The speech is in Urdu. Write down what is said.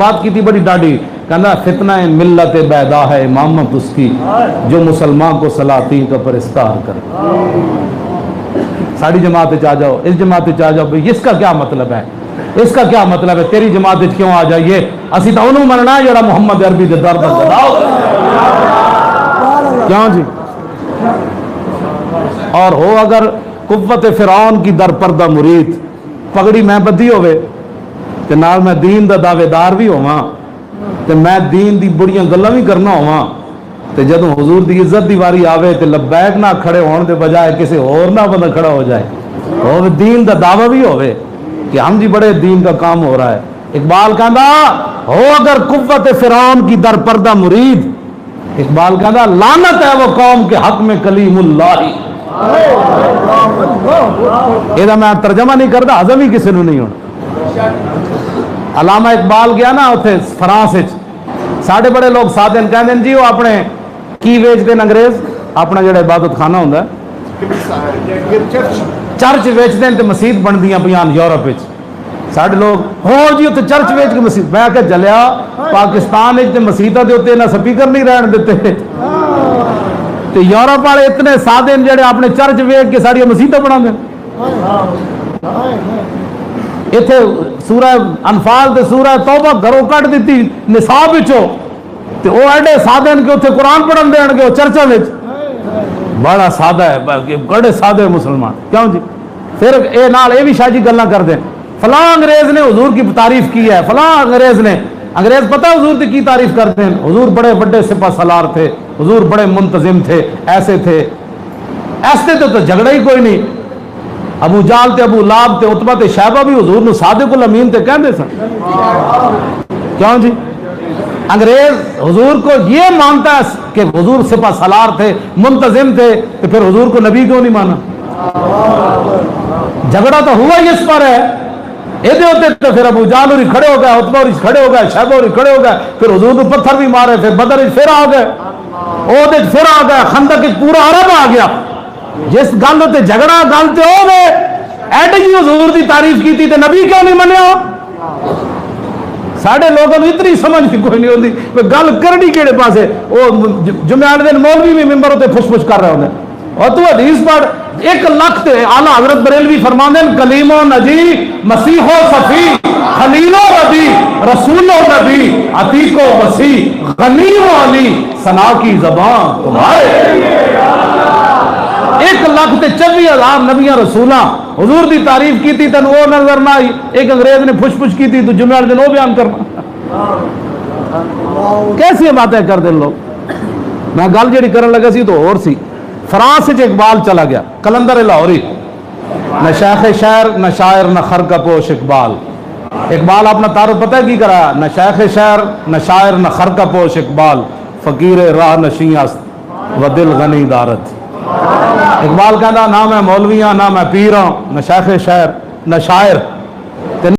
بات کی تھی بڑی ڈاڈی، کہنا فتنہ ملت بیدا ہے امامت اس کی، جو مسلمان کو سلاطین کا پرستار کر۔ ساڑی جماعت آ جاؤ، اس جماعت آ جاؤ، بھئی اس کا کیا مطلب ہے؟ اس کا کیا مطلب ہے؟ تیری جماعت کیوں آ جائیے؟ اسی تو انہوں مننا ہے جڑا محمد عربی دے در پر جڑاؤ کیوں جی؟ اور ہو اگر قوت فرعون کی در پردہ مرید، پگڑی میں بدھی ہوئے تے نال میں دین دا دعوے دار بھی ہوا تے میں دین دی بڑیاں گلاں بھی کرنا ہوا تے جدوں حضور دی عزت دی واری آوے تے لبیک نہ کھڑے ہون دے بجائے کسی اور نہ بندہ کھڑا ہو جائے، اور دین دا دعویٰ بھی ہوئے کہ ہم جی بڑے دین کا کام ہو رہا ہے۔ اقبال کہندا ہو اگر قوت فرعون کی در پردہ مرید، اقبال کہندا لعنت ہے وہ قوم کے حق میں کلیم اللہ۔ یہ میں ترجمہ نہیں کرتا، ہضم ہی کسی نے نہیں ہونا۔ علامہ اقبال گیا نا اتنے فرانس، ساڑھے بڑے لوگ ساتھ ہیں کہتے ہیں جی وہ اپنے کی ویچ دیں انگریز، اپنا جڑا عبادت خانہ ہوتا ہے چرچ ویچ دیں تو مسجد بن دیاں پیان یورپ وچ، ساڑھے لوگ ہو جی اتنے چرچ ویچ کے مسجد، میں کہ جلیا پاکستان اتنے مسجدہ دے ہوتے نہ سپیکر نہیں رہن دیتے، تو یورپ والے اتنے سادے جڑے اپنے چرچ ویچ کے ساری مسجدیں بنا دیں۔ اتنے سورہ انفال تے سورہ توبہ گھروں کٹ دیتی نصاب وچوں تے او ایڈے سادے کہ اتنے قرآن پڑھن دین گے چرچا وچ، بڑا سادہ ہے، بڑے سادے مسلمان کیوں جی؟ پھر اے نال اے بھی شاجی گلاں کر دیں فلاں انگریز نے حضور کی تعریف کی ہے، فلاں انگریز نے، انگریز پتہ حضور کی تعریف کرتے ہیں، حضور بڑے بڑے سپہ سالار تھے، حضور بڑے منتظم تھے، ایسے تھے، ایسے تو جھگڑا ہی کوئی نہیں، ابو جال تے ابو لاب تے عتبہ تے شیبہ بھی حضور نے صادق الامین تے کہہ دے سن کیوں جی؟ انگریز حضور کو یہ مانتا ہے کہ حضور سپہ سالار تھے، منتظم تھے، تو پھر حضور کو نبی کیوں نہیں مانا؟ جھگڑا تو ہوا ہی اس پر ہے، یہ ہوتے تو پھر ابو جال ہوری کھڑے ہو گئے، عتبہ ہوری کھڑے ہو گئے، شیبہ ہوری کھڑے ہو گئے، پھر حضور کو پتھر بھی مارے، پھر بدر پھر آ گئے، اودے پھر آ گئے، خندق پورا عرب آ گیا، جس گل تے جھگڑا گل تے ہو گئے، ایڈے جی حضور دی تعریف کی تھی تے نبی کیوں نہیں منیا؟ ساڑھے لوگوں نے اتنی سمجھ کوئی نہیں ہوتی، گل کرنی کیڑے پاسے، وہ جمعہ والے دن مولوی بھی ممبر ہوتے پھس پھس کر رہے ہوتے، اور تو حدیث پڑھ 1 لاکھ تے اعلیٰ حضرت بریلوی فرماندے ہیں کلیم و نجی مسیح و صفی خلیل و ربی رسول و نبی عتیق و وسیع غنی و علی ثنا کی زبان تمہارے 1 لاکھ تے 24,000 نبیاں رسولاں حضور دی تعریف کی تھی تن وہ نظر نہ آئی، ایک انگریز نے پھش پھش کی تھی تو جمعہ والے دن وہ بیان کرنا، کیسی باتیں کر دیں لوگ۔ میں گل جڑی کرن لگا سی تو اور سی، فرانس سے اقبال چلا گیا، کلندر لاہوری، نہ شیخ شہر نہ شاعر نہ خرقہ پوش اقبال۔ اقبال اپنا تعارف پتہ ہے کی کرا؟ نہ شیخ شہر نہ شاعر نہ خرقہ پوش اقبال، فقیر راہ نشیں است و دل غنی دارت۔ اقبال کہتا نہ میں مولوی ہاں نہ میں پیر ہوں، نہ شیخ شہر نہ شاعر